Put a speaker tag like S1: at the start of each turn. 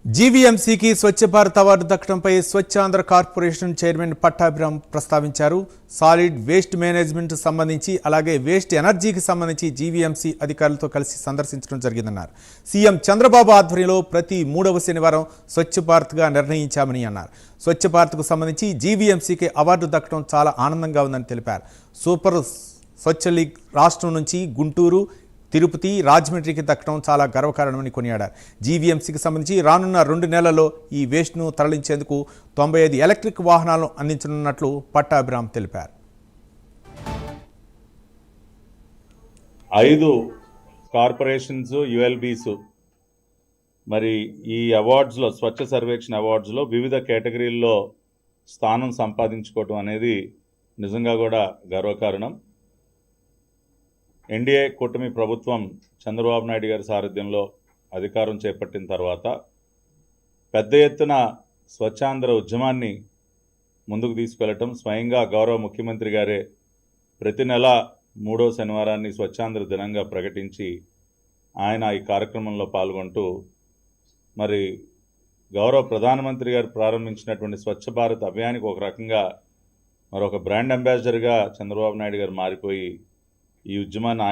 S1: జీవీఎంసీకి Swachh Bharat award దక్కడంపై Swachhandhra corporation chairman Pattabhiram ప్రస్తావించారు. Solid waste management సంబంధించి అలాగే వేస్ట్ ఎనర్జీకి సంబంధించి జీవీఎంసీ అధికారులతో కలిసి సందర్శించడం జరిగిందన్నారు. సీఎం చంద్రబాబు ఆధ్వర్యంలో ప్రతి 3వ శనివారం స్వచ్ఛ భారత్గా నిర్ణయించామని అన్నారు. స్వచ్ఛ భారత్కు సంబంధించి జీవీఎంసీకి అవార్డు దక్కడం చాలా ఆనందంగా ఉందని తెలిపారు. సూపర్ స్వచ్ఛ లీగ్ రాష్ట్రం నుంచి గుంటూరు, తిరుపతి, రాజమండ్రికి దక్కడం చాలా గర్వకారణమని కొనియాడారు. జీవీఎంసీకి సంబంధించి రానున్న 2 నెలల్లో ఈ వేస్ట్ను తరలించేందుకు 95 ఎలక్ట్రిక్ వాహనాలను అందించనున్నట్లు పట్టాభిరామ్ తెలిపారు.
S2: 5 కార్పొరేషన్స్, యుఎల్బీస్ మరి ఈ అవార్డ్స్లో, స్వచ్ఛ సర్వేక్షణ అవార్డ్స్లో వివిధ కేటగిరీల్లో స్థానం సంపాదించుకోవటం అనేది నిజంగా కూడా గర్వకారణం. ఎన్డీఏ కూటమి ప్రభుత్వం చంద్రబాబు నాయుడు గారి సారథ్యంలో అధికారం చేపట్టిన తర్వాత పెద్ద ఎత్తున స్వచ్ఛాంధ్ర ఉద్యమాన్ని ముందుకు తీసుకెళ్లటం, స్వయంగా గౌరవ ముఖ్యమంత్రి గారే ప్రతి నెల 3వ శనివారాన్ని స్వచ్ఛాంధ్ర దినంగా ప్రకటించి ఆయన ఈ కార్యక్రమంలో పాల్గొంటూ మరి గౌరవ ప్రధానమంత్రి గారు ప్రారంభించినటువంటి స్వచ్ఛ భారత్ అభియానికి ఒక రకంగా మరొక బ్రాండ్ అంబాసిడర్గా చంద్రబాబు నాయుడు గారు మారిపోయి ఈ ఉద్యమాన్ని